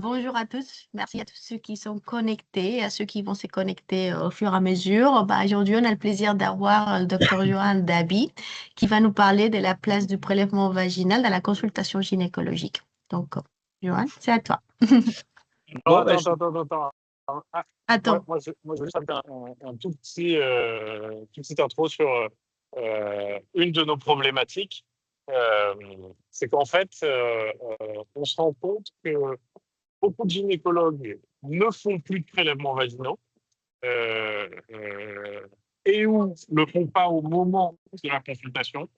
Bonjour à tous. Merci à tous ceux qui sont connectés et à ceux qui vont se connecter au fur et à mesure. Aujourd'hui, on a le plaisir d'avoir le docteur Johan Dabi qui va nous parler de la place du prélèvement vaginal dans la consultation gynécologique. Donc, Johan, c'est à toi. Non, Bon, bah, attends. Ah, Attends. moi, je veux juste faire un tout petit, toute petite intro sur une de nos problématiques. Euh, c'est qu'en fait, on se rend compte que beaucoup de gynécologues ne font plus de prélèvements vaginaux et ou ne le font pas au moment de la consultation.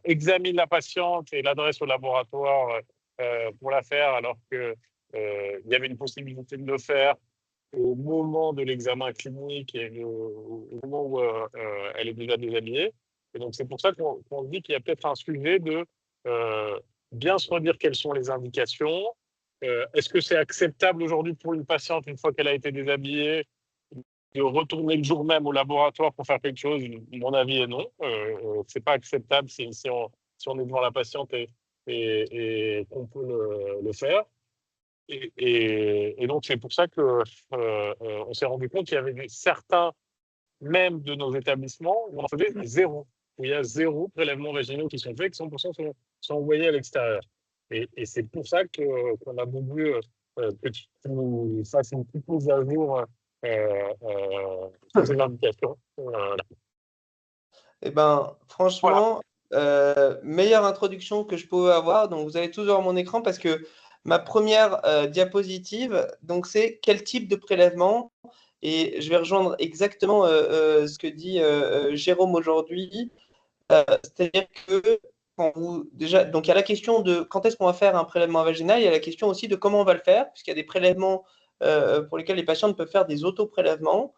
Examine la patiente et l'adresse au laboratoire pour la faire alors que il y avait une possibilité de le faire au moment de l'examen clinique et au moment où elle est déjà déshabillée. Et donc, c'est pour ça qu'on se dit qu'il y a peut-être un sujet de bien se redire quelles sont les indications. Est-ce que c'est acceptable aujourd'hui pour une patiente, une fois qu'elle a été déshabillée, de retourner le jour même au laboratoire pour faire quelque chose? Mon avis est non. C'est pas acceptable si on est devant la patiente et qu'on peut le faire. Et donc, c'est pour ça que on s'est rendu compte qu'il y avait certains, même de nos établissements, où on en faisait zéro, où il y a zéro prélèvement vaginaux qui sont faits, qui 100% sont envoyés à l'extérieur. Et c'est pour ça qu'on a voulu que tu nous fasses une petite mise à jour sur ces indications. Eh ben, Voilà. franchement, meilleure introduction que je pouvais avoir. Donc, vous allez tous voir mon écran parce que ma première diapositive, donc c'est quel type de prélèvement. Et je vais rejoindre exactement ce que dit Jérôme aujourd'hui. C'est-à-dire que déjà, donc il y a la question de quand est-ce qu'on va faire un prélèvement vaginal, il y a la question aussi de comment on va le faire, puisqu'il y a des prélèvements pour lesquels les patients peuvent faire des auto-prélèvements.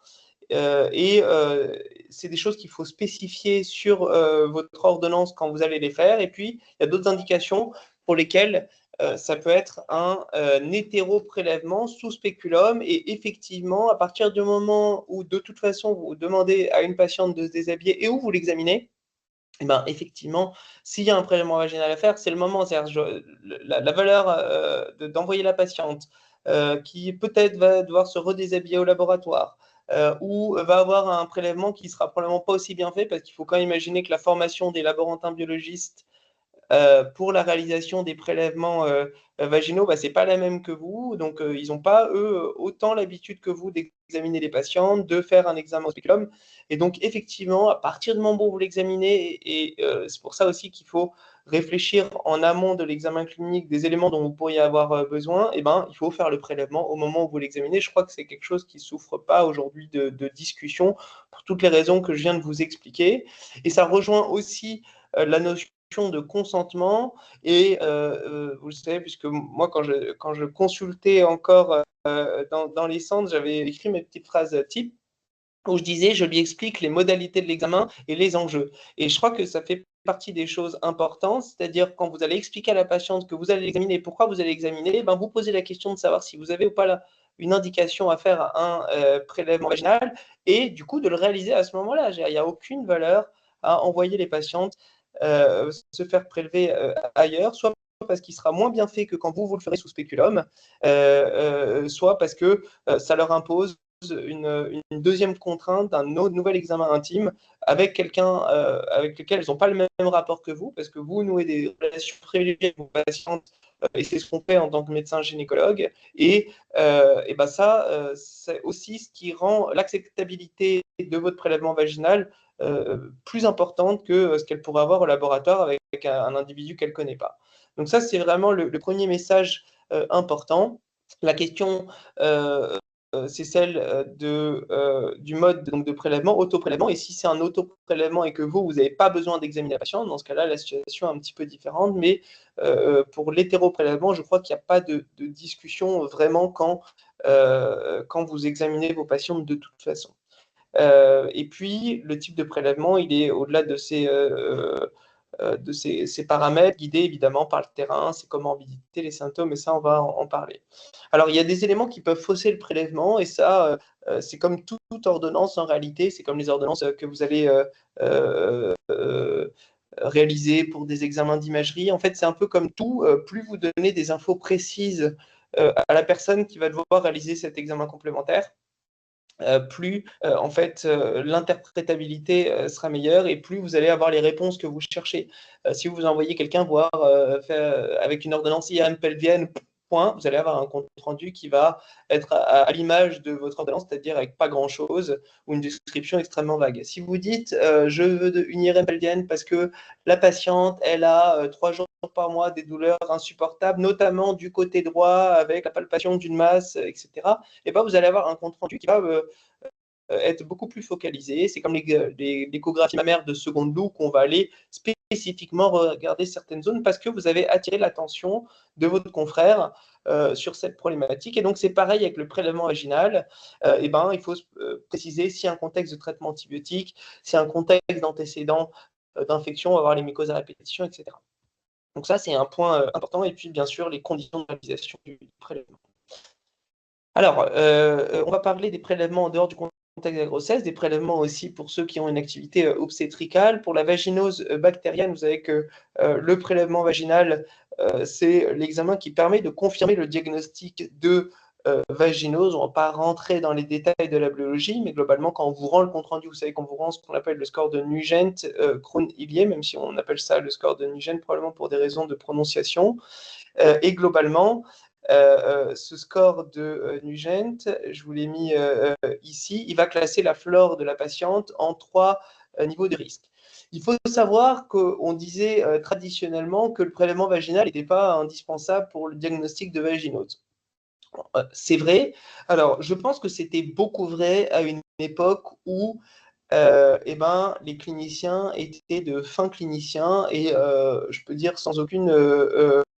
C'est des choses qu'il faut spécifier sur votre ordonnance quand vous allez les faire. Et puis, il y a d'autres indications pour lesquelles ça peut être un hétéro-prélèvement sous spéculum. Et effectivement, à partir du moment où, de toute façon, vous demandez à une patiente de se déshabiller et où vous l'examinez, eh ben, effectivement, s'il y a un prélèvement vaginal à faire, c'est le moment. La valeur d'envoyer la patiente qui peut-être va devoir se redéshabiller au laboratoire ou va avoir un prélèvement qui sera probablement pas aussi bien fait parce qu'il faut quand même imaginer que la formation des laborantins biologistes pour la réalisation des prélèvements vaginaux, ce n'est pas la même que vous. Donc, ils n'ont pas, eux, autant l'habitude que vous d'examiner les patientes, de faire un examen au spéculum. Et donc, effectivement, à partir du moment où vous l'examinez, et c'est pour ça aussi qu'il faut réfléchir en amont de l'examen clinique des éléments dont vous pourriez avoir besoin, il faut faire le prélèvement au moment où vous l'examinez. Je crois que c'est quelque chose qui ne souffre pas aujourd'hui de discussion pour toutes les raisons que je viens de vous expliquer. Et ça rejoint aussi la notion de consentement et vous le savez, puisque moi quand je consultais encore dans les centres, j'avais écrit mes petites phrases type où je disais, je lui explique les modalités de l'examen et les enjeux. Et je crois que ça fait partie des choses importantes, c'est-à-dire quand vous allez expliquer à la patiente que vous allez l'examiner et pourquoi vous allez l'examiner, vous posez la question de savoir si vous avez ou pas une indication à faire un prélèvement vaginal et du coup de le réaliser à ce moment-là. Il n'y a aucune valeur à envoyer les patientes se faire prélever ailleurs, soit parce qu'il sera moins bien fait que quand vous le ferez sous spéculum, soit parce que ça leur impose une deuxième contrainte d'un nouvel examen intime avec quelqu'un avec lequel elles n'ont pas le même rapport que vous, parce que vous nouez des relations privilégiées avec vos patientes, et c'est ce qu'on fait en tant que médecin gynécologue. Et c'est aussi ce qui rend l'acceptabilité de votre prélèvement vaginal plus importante que ce qu'elle pourrait avoir au laboratoire avec un individu qu'elle ne connaît pas. Donc ça, c'est vraiment le premier message important. La question, c'est celle du mode donc, de prélèvement, auto-prélèvement. Et si c'est un auto-prélèvement et que vous n'avez pas besoin d'examiner la patiente, dans ce cas-là, la situation est un petit peu différente. Mais pour l'hétéro-prélèvement, je crois qu'il n'y a pas de discussion vraiment quand vous examinez vos patientes de toute façon. Et puis, le type de prélèvement, il est au-delà de ces paramètres, guidés évidemment par le terrain, ses comorbidités, les symptômes, et ça, on va en parler. Alors, il y a des éléments qui peuvent fausser le prélèvement, et ça, c'est comme toute ordonnance en réalité, c'est comme les ordonnances que vous allez réalisés pour des examens d'imagerie. En fait, c'est un peu comme tout, plus vous donnez des infos précises à la personne qui va devoir réaliser cet examen complémentaire, plus en fait l'interprétabilité sera meilleure et plus vous allez avoir les réponses que vous cherchez. Si vous envoyez quelqu'un voir avec une ordonnance IAM pelvienne, point, vous allez avoir un compte rendu qui va être à l'image de votre ordonnance, c'est-à-dire avec pas grand-chose ou une description extrêmement vague. Si vous dites je veux une IRM pelvienne parce que la patiente elle a 3 jours par mois des douleurs insupportables, notamment du côté droit avec la palpation d'une masse, etc. Et ben vous allez avoir un compte rendu qui va être beaucoup plus focalisé. C'est comme l'échographie mammaire de seconde loupe qu'on va aller spécifiquement regarder certaines zones parce que vous avez attiré l'attention de votre confrère sur cette problématique. Et donc, c'est pareil avec le prélèvement vaginal. Et ben, il faut préciser s'il y a un contexte de traitement antibiotique, s'il y a un contexte d'antécédent d'infection, on va voir les mycoses à répétition, etc. Donc ça, c'est un point important. Et puis, bien sûr, les conditions de réalisation du prélèvement. Alors, on va parler des prélèvements en dehors du contexte de la grossesse, des prélèvements aussi pour ceux qui ont une activité obstétricale. Pour la vaginose bactérienne, vous savez que le prélèvement vaginal, c'est l'examen qui permet de confirmer le diagnostic de vaginose. On ne va pas rentrer dans les détails de la biologie, mais globalement, quand on vous rend le compte-rendu, vous savez qu'on vous rend ce qu'on appelle le score de Nugent Krohn-Illier, même si on appelle ça le score de Nugent probablement pour des raisons de prononciation. Et globalement, ce score de Nugent, je vous l'ai mis ici, il va classer la flore de la patiente en 3 niveaux de risque. Il faut savoir qu'on disait traditionnellement que le prélèvement vaginal n'était pas indispensable pour le diagnostic de vaginose. C'est vrai. Alors, je pense que c'était beaucoup vrai à une époque où eh ben, les cliniciens étaient de fins cliniciens et je peux dire sans aucune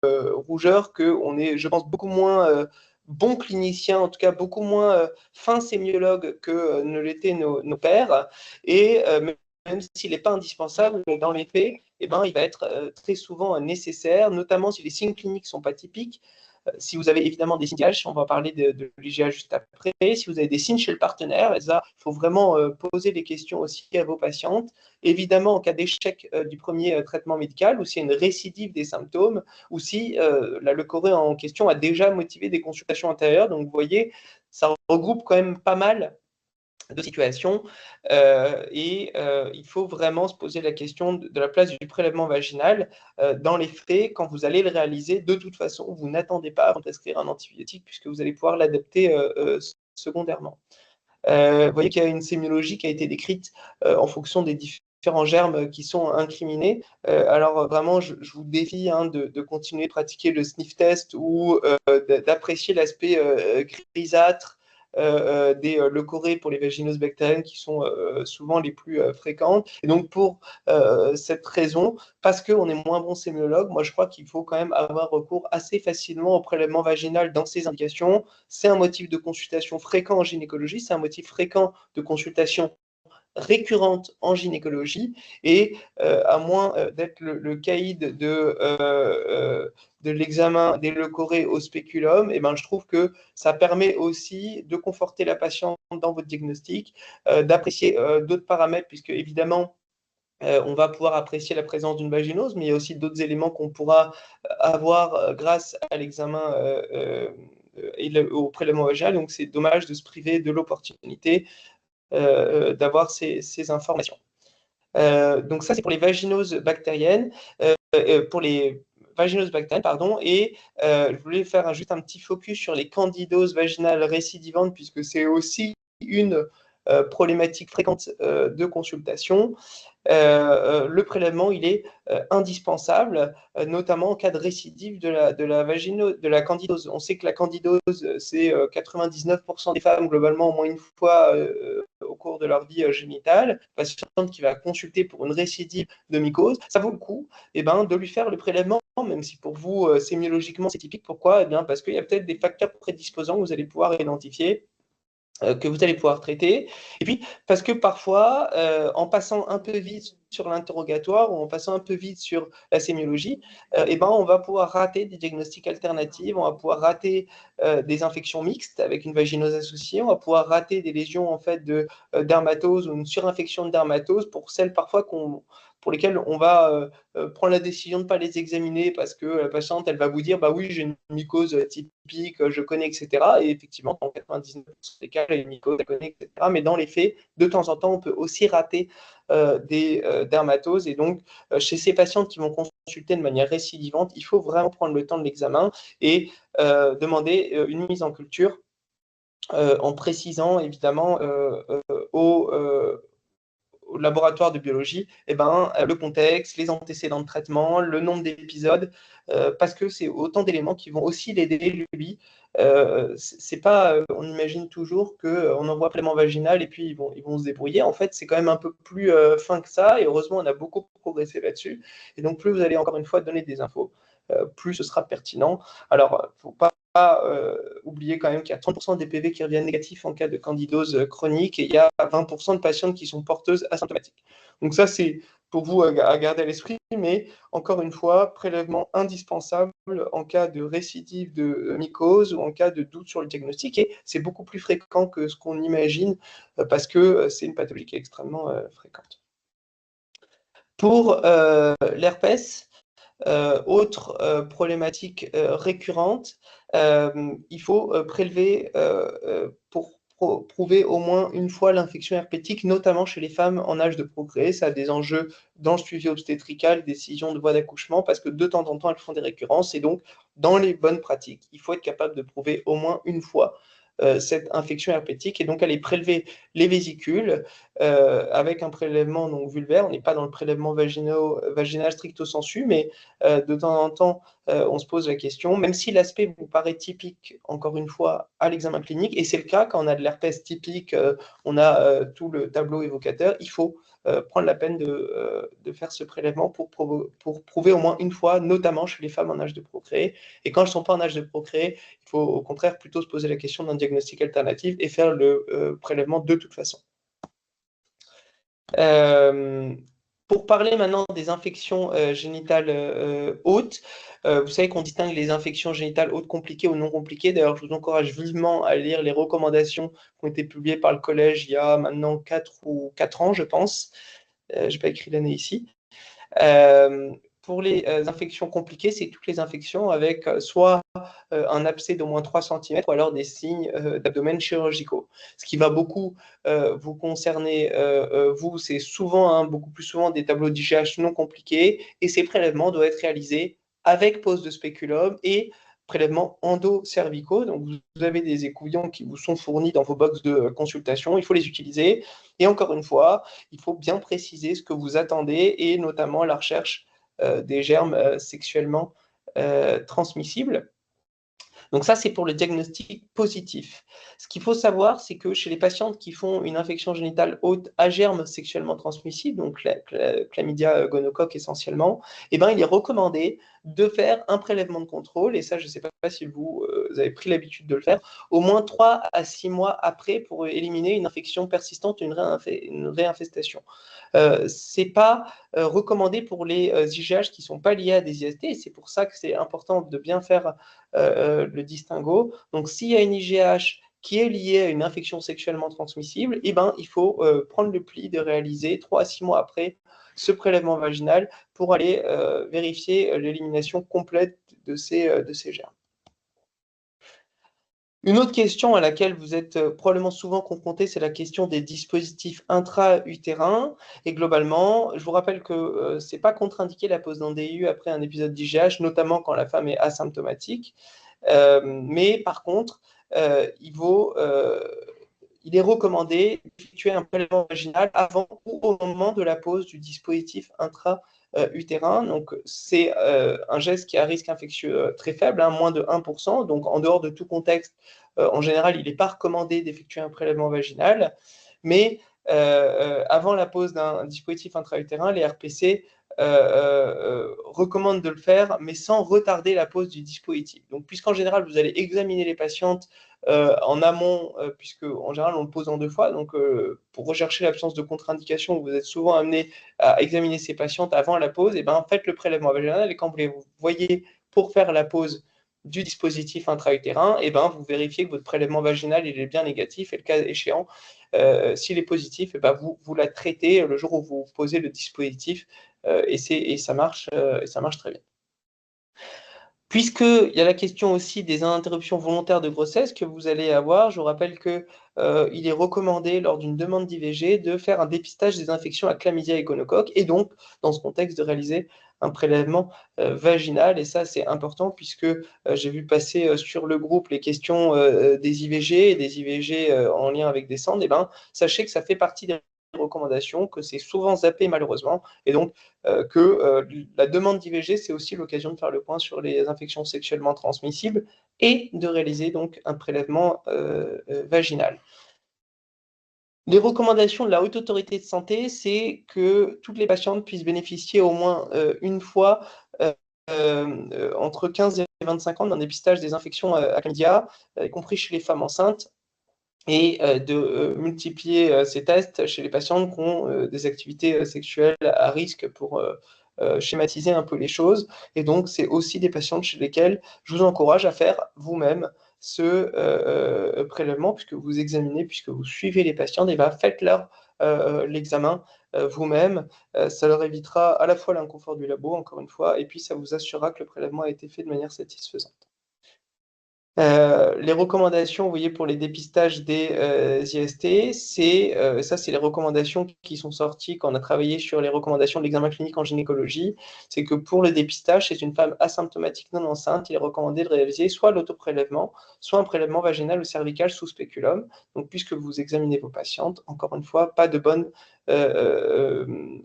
rougeur qu'on est, je pense, beaucoup moins bons cliniciens, en tout cas beaucoup moins fins sémiologues que ne l'étaient nos pères. Et même s'il n'est pas indispensable, dans les faits, eh ben, il va être très souvent nécessaire, notamment si les signes cliniques ne sont pas typiques. Si vous avez évidemment des signes d'IGH, on va parler de l'IGH juste après. Si vous avez des signes chez le partenaire, il faut vraiment poser des questions aussi à vos patientes. Évidemment, en cas d'échec du premier traitement médical, ou s'il y a une récidive des symptômes, ou si la leucorrhée en question a déjà motivé des consultations antérieures. Donc, vous voyez, ça regroupe quand même pas mal de situations et il faut vraiment se poser la question de la place du prélèvement vaginal dans les faits. Quand vous allez le réaliser, de toute façon, vous n'attendez pas avant de prescrire un antibiotique puisque vous allez pouvoir l'adapter secondairement. Vous voyez qu'il y a une sémiologie qui a été décrite en fonction des différents germes qui sont incriminés. Alors vraiment, je vous défie de continuer de pratiquer le sniff test ou d'apprécier l'aspect grisâtre des leucorrhées pour les vaginoses bactériennes qui sont souvent les plus fréquentes. Et donc, pour cette raison, parce qu'on est moins bon sémiologue, moi, je crois qu'il faut quand même avoir recours assez facilement au prélèvement vaginal dans ces indications. C'est un motif de consultation fréquent en gynécologie, c'est un motif fréquent de consultation récurrente en gynécologie et à moins d'être le caïd de l'examen des leucorrhées au spéculum, et ben, je trouve que ça permet aussi de conforter la patiente dans votre diagnostic, d'apprécier d'autres paramètres, puisque évidemment, on va pouvoir apprécier la présence d'une vaginose, mais il y a aussi d'autres éléments qu'on pourra avoir grâce à l'examen et au prélèvement vaginal. Donc, c'est dommage de se priver de l'opportunité d'avoir ces informations. Donc ça, c'est pour les vaginoses bactériennes, pour les vaginoses bactériennes, pardon, et je voulais faire juste un petit focus sur les candidoses vaginales récidivantes, puisque c'est aussi une problématique fréquente de consultation. Le prélèvement, il est indispensable, notamment en cas de récidive de la candidose. On sait que la candidose, c'est 99% des femmes, globalement, au moins une fois au cours de leur vie génitale. Patiente qui va consulter pour une récidive de mycose, ça vaut le coup de lui faire le prélèvement, même si pour vous, sémiologiquement, c'est typique. Pourquoi ? Parce qu'il y a peut-être des facteurs prédisposants que vous allez pouvoir identifier, que vous allez pouvoir traiter. Et puis, parce que parfois, en passant un peu vite sur l'interrogatoire ou en passant un peu vite sur la sémiologie, on va pouvoir rater des diagnostics alternatifs, on va pouvoir rater des infections mixtes avec une vaginose associée, on va pouvoir rater des lésions en fait de dermatose ou une surinfection de dermatose pour celles parfois pour lesquelles on va prendre la décision de ne pas les examiner parce que la patiente, elle va vous dire, bah oui, j'ai une mycose typique, je connais, etc. Et effectivement, dans 99% des cas, j'ai une mycose, je connais, etc. Mais dans les faits, de temps en temps, on peut aussi rater des dermatoses. Et donc, chez ces patientes qui vont consulter de manière récidivante, il faut vraiment prendre le temps de l'examen et demander une mise en culture en précisant évidemment au laboratoire de biologie, le contexte, les antécédents de traitement, le nombre d'épisodes, parce que c'est autant d'éléments qui vont aussi l'aider, lui. C'est pas, on imagine toujours qu'on envoie prélèvement vaginal et puis ils vont se débrouiller. En fait, c'est quand même un peu plus fin que ça, et heureusement, on a beaucoup progressé là-dessus. Et donc, plus vous allez encore une fois donner des infos, plus ce sera pertinent. Alors, il ne faut pas oublier quand même qu'il y a 30% des PV qui reviennent négatifs en cas de candidose chronique et il y a 20% de patientes qui sont porteuses asymptomatiques. Donc ça, c'est pour vous à garder à l'esprit, mais encore une fois, prélèvement indispensable en cas de récidive de mycose ou en cas de doute sur le diagnostic, et c'est beaucoup plus fréquent que ce qu'on imagine parce que c'est une pathologie qui est extrêmement fréquente. Pour l'herpès, autre problématique récurrente, il faut prélever pour prouver au moins une fois l'infection herpétique, notamment chez les femmes en âge de procréer. Ça a des enjeux dans le suivi obstétrical, décision de voie d'accouchement, parce que de temps en temps, elles font des récurrences. Et donc, dans les bonnes pratiques, il faut être capable de prouver au moins une fois cette infection herpétique et donc aller prélever les vésicules avec un prélèvement donc vulvaire. On n'est pas dans le prélèvement vaginal stricto sensu, mais de temps en temps, on se pose la question, même si l'aspect vous paraît typique, encore une fois, à l'examen clinique, et c'est le cas quand on a de l'herpès typique, on a tout le tableau évocateur, il faut prendre la peine de faire ce prélèvement pour prouver au moins une fois, notamment chez les femmes en âge de procréer. Et quand elles ne sont pas en âge de procréer, il faut au contraire plutôt se poser la question d'un diagnostic alternatif et faire le prélèvement de toute façon. Pour parler maintenant des infections génitales hautes, vous savez qu'on distingue les infections génitales hautes compliquées ou non compliquées. D'ailleurs, je vous encourage vivement à lire les recommandations qui ont été publiées par le collège il y a maintenant 4 ans, je pense. Je n'ai pas écrit l'année ici. Pour les infections compliquées, c'est toutes les infections avec soit un abcès d'au moins 3 cm ou alors des signes d'abdomen chirurgicaux. Ce qui va beaucoup vous concerner, vous, c'est souvent, beaucoup plus souvent des tableaux d'IGH non compliqués, et ces prélèvements doivent être réalisés avec pose de spéculum et prélèvements endocervicaux. Donc, vous avez des écouvillons qui vous sont fournis dans vos box de consultation, il faut les utiliser. Et encore une fois, il faut bien préciser ce que vous attendez et notamment la recherche des germes sexuellement transmissibles. Donc ça, c'est pour le diagnostic positif. Ce qu'il faut savoir, c'est que chez les patientes qui font une infection génitale haute à germe sexuellement transmissible, donc chlamydia gonocoque essentiellement, il est recommandé de faire un prélèvement de contrôle, et ça, je ne sais pas si vous avez pris l'habitude de le faire, au moins 3 à 6 mois après pour éliminer une infection persistante, une réinfestation. Ce n'est pas recommandé pour les IGH qui ne sont pas liés à des IST, et c'est pour ça que c'est important de bien faire le distinguo. Donc, s'il y a une IGH qui est liée à une infection sexuellement transmissible, il faut prendre le pli de réaliser 3 à 6 mois après ce prélèvement vaginal pour aller vérifier l'élimination complète de ces germes. Une autre question à laquelle vous êtes probablement souvent confrontés, c'est la question des dispositifs intra-utérins. Et globalement, je vous rappelle que ce n'est pas contre-indiqué la pose d'un DIU après un épisode d'IGH, notamment quand la femme est asymptomatique. Mais par contre, il est recommandé d'effectuer un prélèvement vaginal avant ou au moment de la pose du dispositif intra-utérin. Donc, c'est un geste qui a un risque infectieux très faible, moins de 1%. Donc, en dehors de tout contexte, en général, il n'est pas recommandé d'effectuer un prélèvement vaginal. Mais avant la pose d'un dispositif intra-utérin, les RPC recommande de le faire, mais sans retarder la pose du dispositif. Donc, puisqu'en général, vous allez examiner les patientes en amont, puisque en général, on le pose en 2 fois. Donc, pour rechercher l'absence de contre-indication, vous êtes souvent amené à examiner ces patientes avant la pose. Et ben, faites le prélèvement vaginal et quand vous les voyez pour faire la pose du dispositif intra-utérin, et ben, vous vérifiez que votre prélèvement vaginal il est bien négatif et le cas échéant, s'il est positif, et ben, vous la traitez le jour où vous posez le dispositif et ça marche très bien. Puisqu'il y a la question aussi des interruptions volontaires de grossesse que vous allez avoir, je vous rappelle qu'il est recommandé lors d'une demande d'IVG de faire un dépistage des infections à chlamydia et gonocoque et donc, dans ce contexte, de réaliser un prélèvement vaginal. Et ça, c'est important puisque j'ai vu passer sur le groupe les questions des IVG et des IVG en lien avec des sondes. Et ben, sachez que ça fait partie des recommandations, que c'est souvent zappé malheureusement, et donc que la demande d'IVG, c'est aussi l'occasion de faire le point sur les infections sexuellement transmissibles et de réaliser donc un prélèvement vaginal. Les recommandations de la Haute Autorité de Santé, c'est que toutes les patientes puissent bénéficier au moins une fois entre 15 et 25 ans d'un dépistage des infections à chlamydia, y compris chez les femmes enceintes, et de multiplier ces tests chez les patientes qui ont des activités sexuelles à risque pour schématiser un peu les choses. Et donc, c'est aussi des patientes chez lesquelles je vous encourage à faire vous-même ce prélèvement, puisque vous examinez, puisque vous suivez les patientes, et bien faites-leur l'examen vous-même. Ça leur évitera à la fois l'inconfort du labo, encore une fois, et puis ça vous assurera que le prélèvement a été fait de manière satisfaisante. Les recommandations, vous voyez, pour les dépistages des IST, ça, c'est les recommandations qui sont sorties quand on a travaillé sur les recommandations de l'examen clinique en gynécologie. C'est que pour le dépistage, chez une femme asymptomatique non enceinte, il est recommandé de réaliser soit l'autoprélèvement, soit un prélèvement vaginal ou cervical sous spéculum. Donc, puisque vous examinez vos patientes, encore une fois, pas de bonne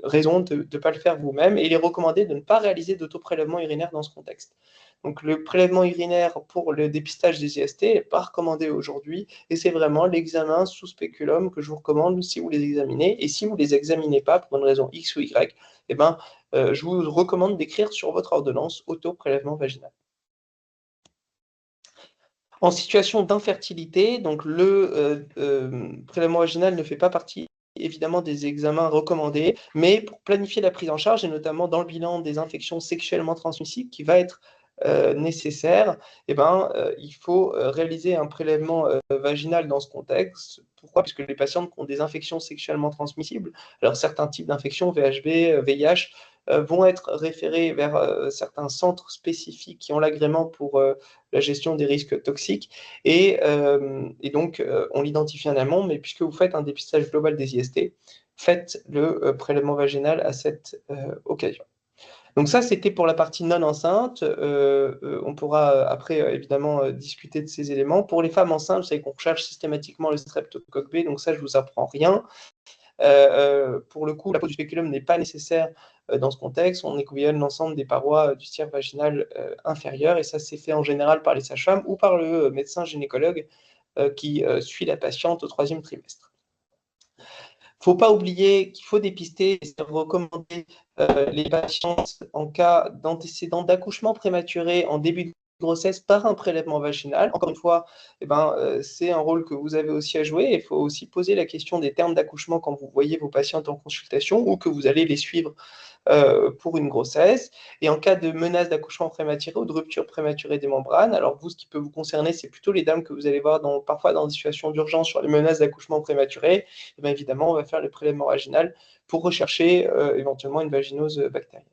raison de ne pas le faire vous-même. Et il est recommandé de ne pas réaliser d'autoprélèvement urinaire dans ce contexte. Donc, le prélèvement urinaire pour le dépistage des IST n'est pas recommandé aujourd'hui et c'est vraiment l'examen sous spéculum que je vous recommande si vous les examinez. Et si vous ne les examinez pas pour une raison X ou Y, eh ben, je vous recommande d'écrire sur votre ordonnance auto-prélèvement vaginal. En situation d'infertilité, donc le prélèvement vaginal ne fait pas partie évidemment des examens recommandés, mais pour planifier la prise en charge, et notamment dans le bilan des infections sexuellement transmissibles qui va être nécessaire, eh ben, il faut réaliser un prélèvement vaginal dans ce contexte. Pourquoi? Puisque les patientes qui ont des infections sexuellement transmissibles, alors certains types d'infections, VHB, VIH, vont être référés vers certains centres spécifiques qui ont l'agrément pour la gestion des risques toxiques. Et donc, on l'identifie en amont, mais puisque vous faites un dépistage global des IST, faites le prélèvement vaginal à cette occasion. Donc ça, c'était pour la partie non enceinte. On pourra après, évidemment, discuter de ces éléments. Pour les femmes enceintes, vous savez qu'on recherche systématiquement le streptocoque B, donc ça, je ne vous apprends rien. Pour le coup, la pose du spéculum n'est pas nécessaire dans ce contexte. On écouvillonne l'ensemble des parois du tiers vaginal inférieur, et ça, c'est fait en général par les sages-femmes ou par le médecin gynécologue qui suit la patiente au 3e trimestre. Il ne faut pas oublier qu'il faut dépister et recommander les patientes en cas d'antécédent d'accouchement prématuré en début de grossesse par un prélèvement vaginal. Encore une fois, eh ben, c'est un rôle que vous avez aussi à jouer. Il faut aussi poser la question des termes d'accouchement quand vous voyez vos patientes en consultation ou que vous allez les suivre pour une grossesse. Et en cas de menace d'accouchement prématuré ou de rupture prématurée des membranes, alors vous, ce qui peut vous concerner, c'est plutôt les dames que vous allez voir parfois dans des situations d'urgence sur les menaces d'accouchement prématuré. Et bien évidemment, on va faire le prélèvement vaginal pour rechercher éventuellement une vaginose bactérienne.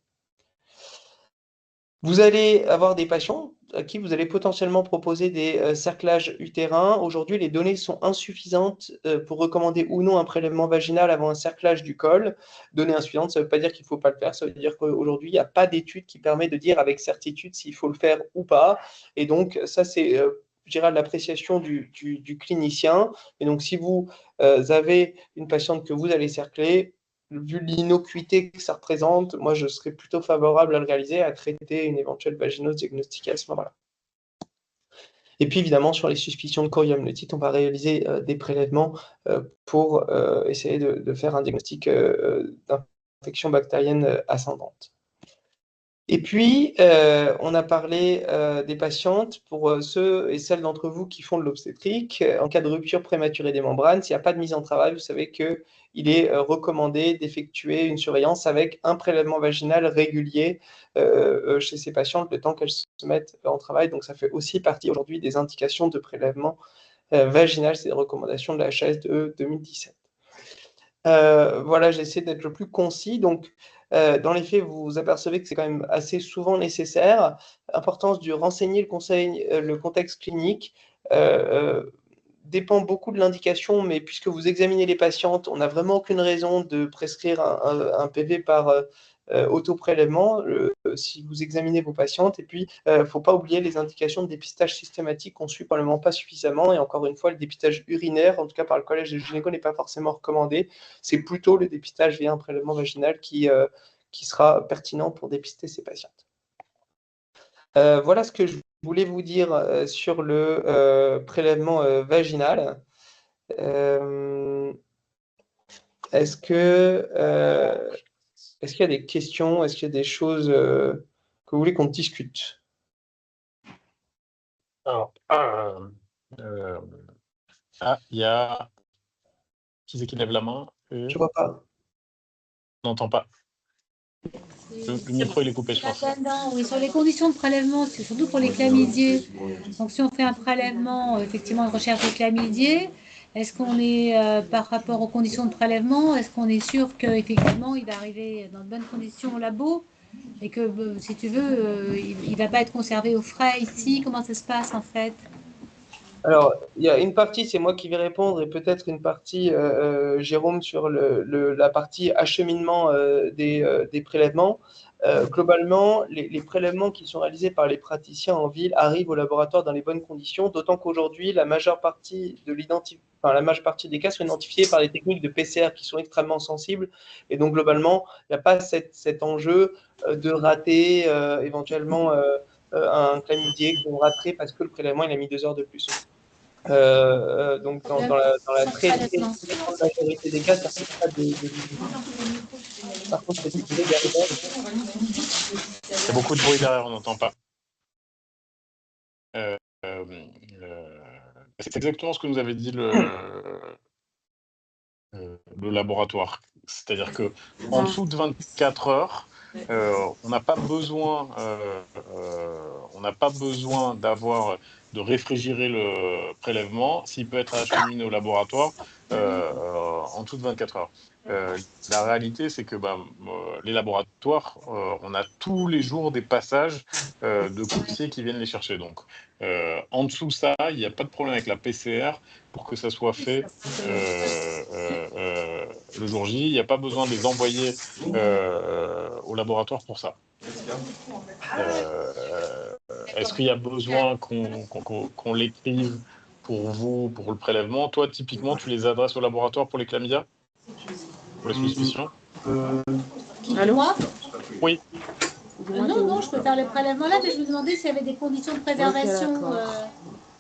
Vous allez avoir des patients à qui vous allez potentiellement proposer des cerclages utérins. Aujourd'hui, les données sont insuffisantes pour recommander ou non un prélèvement vaginal avant un cerclage du col. Données insuffisantes, ça ne veut pas dire qu'il ne faut pas le faire, ça veut dire qu'aujourd'hui, il n'y a pas d'étude qui permet de dire avec certitude s'il faut le faire ou pas. Et donc, ça, c'est je dirais l'appréciation du clinicien. Et donc, si vous avez une patiente que vous allez cercler, vu l'innocuité que ça représente, moi, je serais plutôt favorable à le réaliser, à traiter une éventuelle vaginose diagnostiquée à ce moment-là. Et puis, évidemment, sur les suspicions de choriamniotite, on va réaliser des prélèvements pour essayer de faire un diagnostic infection bactérienne ascendante. Et puis, on a parlé des patientes, pour ceux et celles d'entre vous qui font de l'obstétrique, en cas de rupture prématurée des membranes, s'il n'y a pas de mise en travail, vous savez qu'il est recommandé d'effectuer une surveillance avec un prélèvement vaginal régulier chez ces patientes le temps qu'elles se mettent en travail. Donc, ça fait aussi partie aujourd'hui des indications de prélèvement vaginal, c'est des recommandations de la HAS de 2017. Voilà, j'essaie d'être le plus concis. Donc, dans les faits, vous vous apercevez que c'est quand même assez souvent nécessaire. L'importance de renseigner le contexte clinique dépend beaucoup de l'indication, mais puisque vous examinez les patientes, on n'a vraiment aucune raison de prescrire un PV par autoprélèvement si vous examinez vos patientes. Et puis, il ne faut pas oublier les indications de dépistage systématique qu'on suit probablement pas suffisamment. Et encore une fois, le dépistage urinaire, en tout cas par le collège de gynéco, n'est pas forcément recommandé. C'est plutôt le dépistage via un prélèvement vaginal qui sera pertinent pour dépister ces patientes. Voilà ce que je voulais vous dire sur le prélèvement vaginal. Est-ce qu'il y a des questions? Est-ce qu'il y a des choses que vous voulez qu'on discute? Alors, il y a... Qui c'est qui lève la main? Je ne vois pas. On n'entend pas. Le micro, il est coupé, je pense. Oui, sur les conditions de prélèvement, c'est surtout pour les chlamydiés. Donc, si on fait un prélèvement, effectivement, de recherche de chlamydiés, est-ce qu'on est, par rapport aux conditions de prélèvement, est-ce qu'on est sûr qu'effectivement, il va arriver dans de bonnes conditions au labo et que, si tu veux, il ne va pas être conservé au frais ici? Comment ça se passe, en fait? Alors, il y a une partie, c'est moi qui vais répondre, et peut-être une partie, Jérôme, sur la partie acheminement des prélèvements. Globalement, les prélèvements qui sont réalisés par les praticiens en ville arrivent au laboratoire dans les bonnes conditions, d'autant qu'aujourd'hui, la majeure partie des cas sont identifiés par les techniques de PCR qui sont extrêmement sensibles. Et donc, globalement, il n'y a pas cet enjeu de rater éventuellement un chlamydier qu'on raterait parce que le prélèvement il a mis 2 heures de plus. Donc, dans la très grande majorité des cas, ça ne fait pas de. Par contre, c'est derrière. Il y a beaucoup de bruit derrière, on n'entend pas. C'est exactement ce que nous avait dit le laboratoire. C'est-à-dire qu'en dessous de 24 heures, on n'a pas besoin de réfrigérer le prélèvement s'il peut être acheminé au laboratoire en dessous de 24 heures. La réalité, c'est que les laboratoires, on a tous les jours des passages de coursiers qui viennent les chercher. Donc, en dessous de ça, il n'y a pas de problème avec la PCR pour que ça soit fait le jour J. Il n'y a pas besoin de les envoyer au laboratoire pour ça. Est-ce qu'il y a besoin qu'on l'écrive pour vous, pour le prélèvement? Toi, typiquement, tu les adresses au laboratoire pour les chlamydia? Pour les suspicions? Allô? Moi? Oui. Non, je peux faire le prélèvement là, mais je me demandais s'il y avait des conditions de préservation.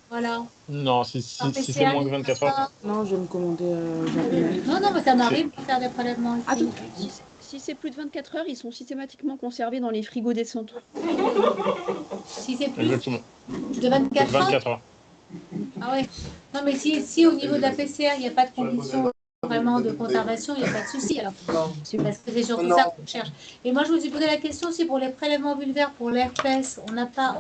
Voilà. Non, si c'est moins que 24 heures. Non, je vais me commander. Non, mais ça m'arrive de faire des prélèvements ici. Si c'est plus de 24 heures, ils sont systématiquement conservés dans les frigos des centres. Si c'est plus Exactement. de 24 heures? 24 heures. Ah ouais. Non, mais si au niveau de la PCR, il n'y a pas de conditions vraiment de conservation, il n'y a pas de souci. Alors, parce que c'est surtout ça qu'on cherche. Et moi, je me suis posé la question aussi pour les prélèvements vulvaires, pour l'herpès, on n'a pas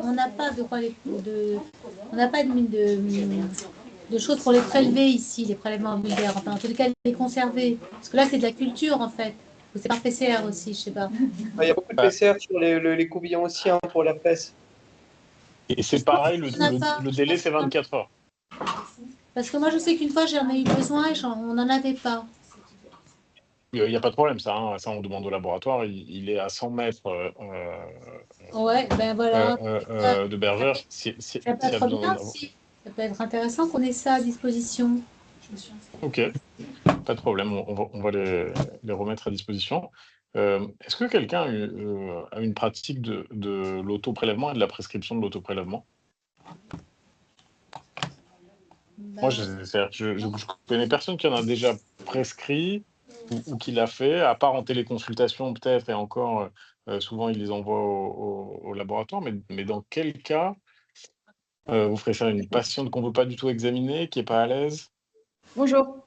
de choses pour les prélever ici, les prélèvements vulvaires. Enfin, en tout cas, les conserver. Parce que là, c'est de la culture, en fait. C'est par PCR aussi, je sais pas. Il y a beaucoup de PCR sur les couvillons aussi pour l'herpès. Et c'est pareil, le délai, c'est 24 heures. Parce que moi, je sais qu'une fois, j'en ai eu besoin et on n'en avait pas. Il n'y a pas de problème, ça. Ça, on demande au laboratoire. Il est à 100 mètres ouais, ben voilà. de Bergère. Ça peut être intéressant qu'on ait ça à disposition. Ok, pas de problème. On va les remettre à disposition. Est-ce que quelqu'un a une pratique de l'autoprélèvement et de la prescription de l'autoprélèvement? Moi, je connais personne qui en a déjà prescrit ou qui l'a fait, à part en téléconsultation peut-être, et encore, souvent ils les envoient au laboratoire, mais dans quel cas vous ferez faire une patiente qu'on ne veut pas du tout examiner, qui n'est pas à l'aise? Bonjour.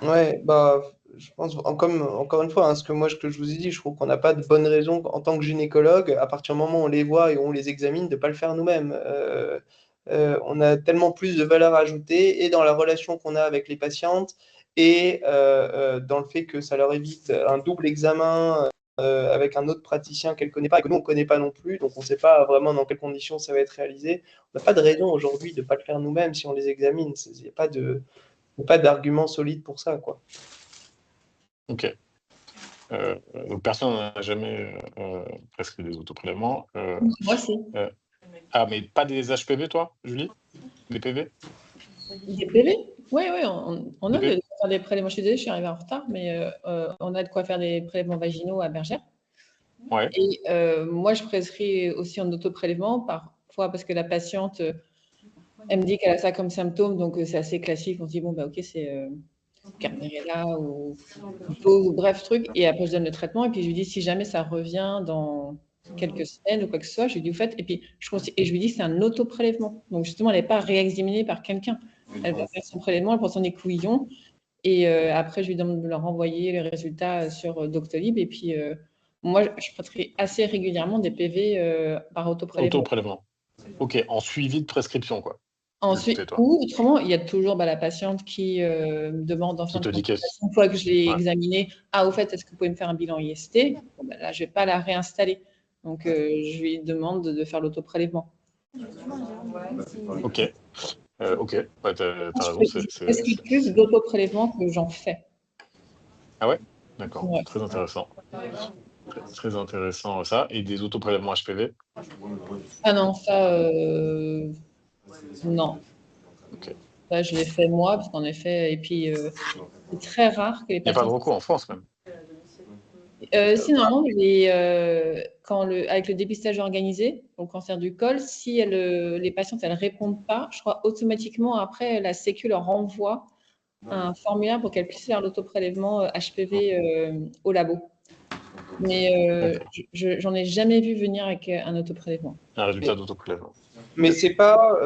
Ouais, bah, je pense, comme, encore une fois, hein, ce que je vous ai dit, je trouve qu'on n'a pas de bonne raison en tant que gynécologue, à partir du moment où on les voit et on les examine, de ne pas le faire nous-mêmes. On a tellement plus de valeur ajoutée et dans la relation qu'on a avec les patientes et dans le fait que ça leur évite un double examen avec un autre praticien qu'elle ne connaît pas et que nous, on ne connaît pas non plus, donc on ne sait pas vraiment dans quelles conditions ça va être réalisé. On n'a pas de raison aujourd'hui de ne pas le faire nous-mêmes si on les examine. Il n'y a pas d'argument solide pour ça, quoi. OK. Donc personne n'a jamais, prescrit des autoprélèvements, Moi, si. ah, mais pas des HPV, toi, Julie? Des PV? Des PV? Oui, on Des a PV? de quoi faire des prélèvements. Je suis désolée, je suis arrivée en retard, mais on a de quoi faire des prélèvements vaginaux à Bergère. Ouais. Et moi, je prescris aussi en autoprélèvement, parfois parce que la patiente, elle me dit qu'elle a ça comme symptôme, donc c'est assez classique. On se dit, bon, bah, ok, c'est Carnérella ou bref, truc. Et après, je donne le traitement. Et puis, je lui dis, si jamais ça revient dans quelques semaines ou quoi que ce soit, je lui dis, vous faites. Et puis, je lui dis, c'est un autoprélèvement. Donc, justement, elle n'est pas réexaminée par quelqu'un. Elle va faire son prélèvement, elle prend son écouvillon. Et après, je lui demande de leur envoyer les résultats sur Doctolib. Et puis, moi, je prescris assez régulièrement des PV par autoprélèvement. Autoprélèvement. OK, en suivi de prescription, quoi. Ensuite, Toi. ou autrement, il y a toujours la patiente qui me demande en fin Qui de te dit qu'elle consultation, une fois que je l'ai Ouais. examinée, ah, au fait, est-ce que vous pouvez me faire un bilan IST? Bon, ben là, je ne vais pas la réinstaller. Donc, je lui demande de faire l'autoprélèvement. OK. OK. Ouais, t'as raison. Je prescris plus d'autoprélèvement que j'en fais. Ah ouais? D'accord. Ouais. Très intéressant. Très intéressant, ça. Et des autoprélèvements HPV? Ah non, ça, non. OK. Ça, je l'ai fait moi, parce qu'en effet, et puis, c'est très rare que les Il n'y a pas de patients. recours en France, même? Si, normalement, avec le dépistage organisé au cancer du col, si les patientes elles répondent pas, je crois automatiquement après la Sécu leur renvoie un formulaire pour qu'elles puissent faire l'autoprélèvement HPV au labo. Mais D'accord. j'en ai jamais vu venir avec un autoprélèvement. Un résultat d'autoprélèvement. Mais c'est pas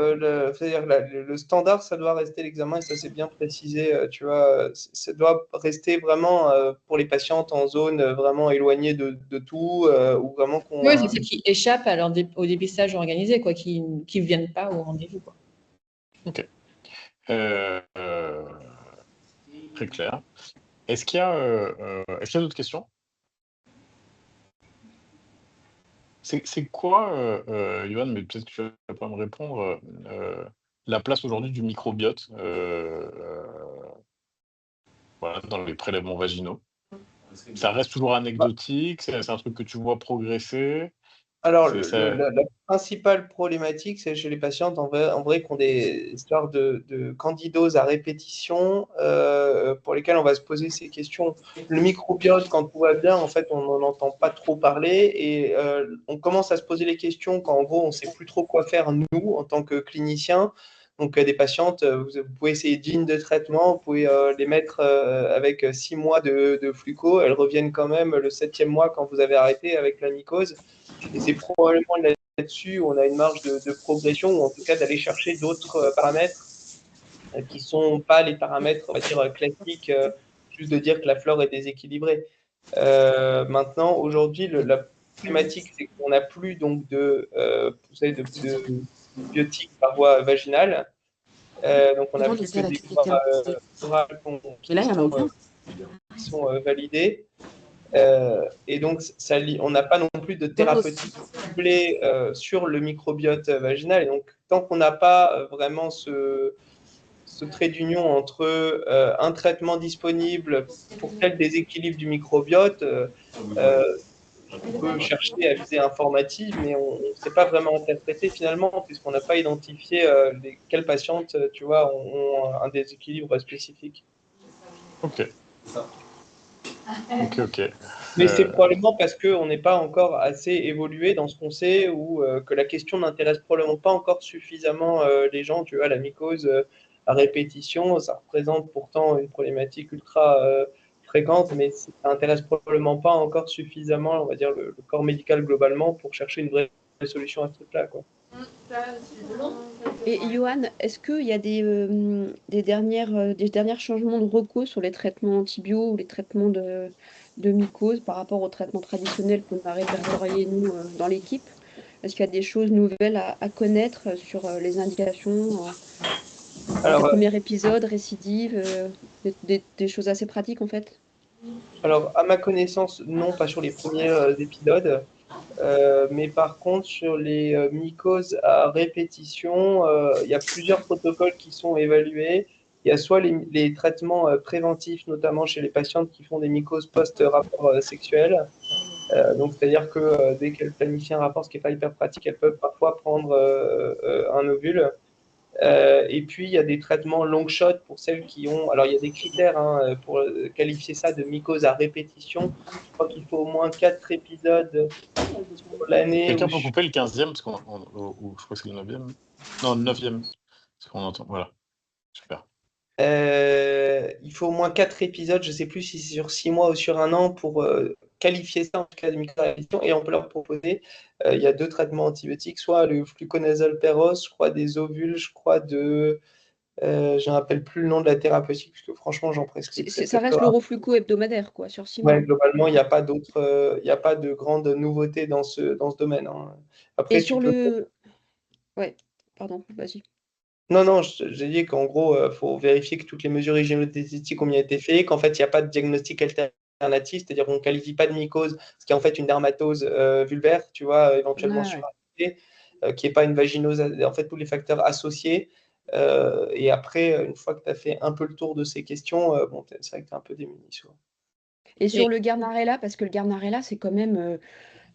c'est-à-dire le standard, ça doit rester l'examen et ça c'est bien précisé, tu vois, ça doit rester vraiment pour les patientes en zone vraiment éloignée de tout ou vraiment qu'on. Oui, c'est ceux qui échappent au dépistage organisé, quoi, qui ne viennent pas au rendez-vous, quoi. OK. Très clair. Est-ce qu'il y a d'autres questions? C'est quoi, Yoann, mais peut-être que tu vas pas me répondre, la place aujourd'hui du microbiote, voilà, dans les prélèvements vaginaux? Ça reste toujours anecdotique? C'est un truc que tu vois progresser? Alors, C'est ça la principale problématique, c'est chez les patientes en vrai qui ont des histoires de candidose à répétition pour lesquelles on va se poser ces questions. Le microbiote, quand tout va bien, en fait, on n'en entend pas trop parler et on commence à se poser les questions quand, en gros, on ne sait plus trop quoi faire, nous, en tant que cliniciens. Donc, des patientes, vous pouvez essayer 10 lignes de traitement, vous pouvez les mettre avec 6 mois de fluco. Elles reviennent quand même le 7e mois quand vous avez arrêté avec la mycose. Et c'est probablement là-dessus où on a une marge de progression, ou en tout cas d'aller chercher d'autres paramètres qui ne sont pas les paramètres, on va dire, classiques, juste de dire que la flore est déséquilibrée. Maintenant, aujourd'hui, la problématique, c'est qu'on n'a plus donc de biotiques par voie vaginale. Donc, on n'a plus que des voies orales qui sont validées. Et donc, on n'a pas non plus de thérapeutique ciblée sur le microbiote vaginal. Et donc, tant qu'on n'a pas vraiment ce trait d'union entre un traitement disponible pour tel déséquilibre du microbiote, on peut chercher à viser informative, mais on ne sait pas vraiment interpréter finalement, puisqu'on n'a pas identifié quelles patientes, tu vois, ont un déséquilibre spécifique. OK. OK. Mais c'est probablement parce qu'on n'est pas encore assez évolué dans ce qu'on sait ou que la question n'intéresse probablement pas encore suffisamment les gens. Tu vois, la mycose à répétition, ça représente pourtant une problématique ultra fréquentes, mais ça n'intéresse probablement pas encore suffisamment, on va dire, le corps médical globalement pour chercher une vraie solution à ce truc-là, quoi. Et Johan, est-ce qu'il y a des derniers changements de recours sur les traitements antibio ou les traitements de mycose par rapport aux traitements traditionnels qu'on a répertoriés, nous, dans l'équipe? Est-ce qu'il y a des choses nouvelles à connaître sur les indications Alors, le premier épisode, récidive, des choses assez pratiques en fait? Alors, à ma connaissance, non, pas sur les premiers épisodes. Mais par contre, sur les mycoses à répétition, il y a plusieurs protocoles qui sont évalués. Il y a soit les traitements préventifs, notamment chez les patientes qui font des mycoses post-rapport sexuel. Donc, c'est-à-dire que dès qu'elles planifient un rapport, ce qui n'est pas hyper pratique, elles peuvent parfois prendre un ovule. Et puis, il y a des traitements long shot pour celles qui ont. Alors, il y a des critères pour qualifier ça de mycose à répétition. Je crois qu'il faut au moins 4 épisodes sur l'année. Quelqu'un peut couper le 15e, parce ou je crois que c'est le 9e. Non, le 9e. Parce qu'on entend. Voilà. Super. Il faut au moins 4 épisodes, je ne sais plus si c'est sur 6 mois ou sur 1 an, pour qualifier ça en tout cas de mycose. Et on peut leur proposer, il y a 2 traitements antibiotiques, soit le fluconazole perros, je crois des ovules, je crois de... je ne me rappelle plus le nom de la thérapeutique, parce que franchement, j'en prescris. Ça reste l'Eurofluco hebdomadaire, quoi, sur 6 mois. Ouais, globalement, il n'y a pas d'autres, il n'y a pas de grande nouveauté dans ce domaine. Après, et sur le... Ouais, pardon, vas-y. Non, j'ai dit qu'en gros, il faut vérifier que toutes les mesures hygiéno-diététiques ont bien été faites, qu'en fait, il n'y a pas de diagnostic alternatif, c'est-à-dire qu'on ne qualifie pas de mycose, ce qui est en fait une dermatose vulvaire, tu vois, éventuellement suractivée, qui n'est pas une vaginose, en fait, tous les facteurs associés. Et après, une fois que tu as fait un peu le tour de ces questions, bon, c'est vrai que tu es un peu démuni. Et sur le Guarnarella, parce que le Guarnarella, c'est quand même...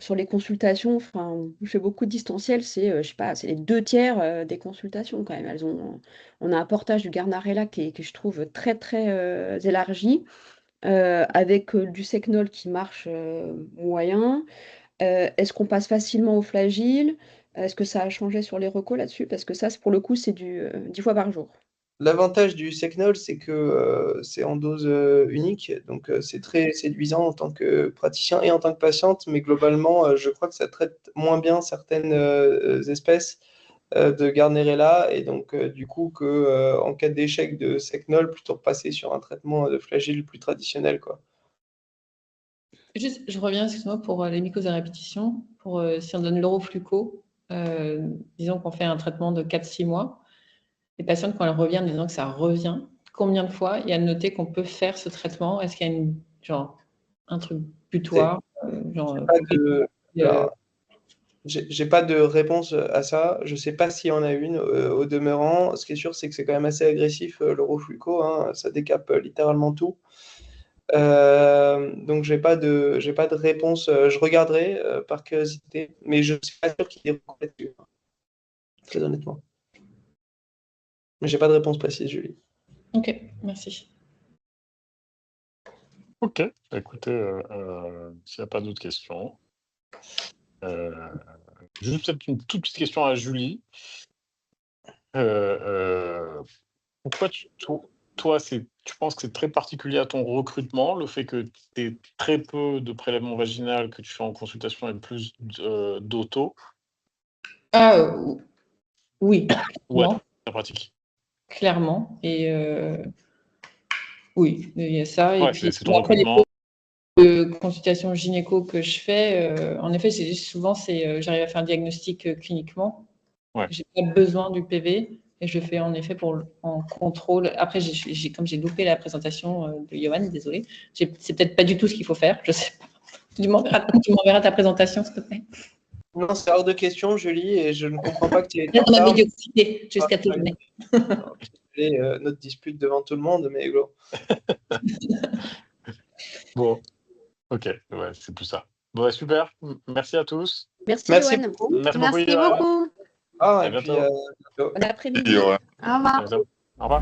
sur les consultations, enfin, je fais beaucoup de distanciel, c'est, je sais pas, c'est les 2/3 des consultations quand même. On a un portage du Guarnarella que je trouve très très élargi, avec du Secnol qui marche moyen. Est-ce qu'on passe facilement au Flagyl? Est-ce que ça a changé sur les recos là-dessus? Parce que ça, pour le coup, c'est du 10 fois par jour. L'avantage du Secnol, c'est que c'est en dose unique, donc c'est très séduisant en tant que praticien et en tant que patiente, mais globalement, je crois que ça traite moins bien certaines espèces de Guarnarella, et donc du coup, en cas d'échec de Secnol, plutôt repasser sur un traitement de Flagyl plus traditionnel, quoi. Juste, je reviens, excuse-moi, pour les mycoses à répétition. Si on donne l'Eurofluco, disons qu'on fait un traitement de 4-6 mois, les patientes, quand elles reviennent, disant que ça revient, combien de fois il y a noté qu'on peut faire ce traitement? Est-ce qu'il y a un truc butoir? J'ai pas de réponse à ça. Je sais pas s'il y en a une au demeurant. Ce qui est sûr, c'est que c'est quand même assez agressif, l'Eurofluco, hein. Ça décape littéralement tout. Donc j'ai pas de réponse. Je regarderai par curiosité, mais je suis pas sûr qu'il y ait des recours là-dessus, très honnêtement. Mais j'ai pas de réponse précise, Julie. Ok, merci. Ok, écoutez, s'il n'y a pas d'autres questions, juste peut-être une toute petite question à Julie. Pourquoi toi, tu penses que c'est très particulier à ton recrutement, le fait que tu aies très peu de prélèvements vaginal que tu fais en consultation et plus d'auto? Oui. Ouais, c'est pratique. Clairement. Et oui, il y a ça. Ouais, et puis, c'est ton recrutement. Les consultations gynéco que je fais, en effet, souvent, j'arrive à faire un diagnostic cliniquement. Ouais. J'ai pas besoin du PV. Et je fais en effet en contrôle. Après, comme j'ai loupé la présentation de Johan, désolé. C'est peut-être pas du tout ce qu'il faut faire, je sais pas. Tu m'enverras ta présentation, s'il te plaît. Non, c'est hors de question, Julie, et je ne comprends pas que tu aies été en retard. Ma médiocrité, jusqu'à tes journées. Notre dispute devant tout le monde, mais bon. Bon, ok, ouais, c'est tout ça. Bon, super. Merci à tous. Merci beaucoup. Merci beaucoup. Ah, à et bientôt. puis, Bon après-midi. Au revoir. Au revoir.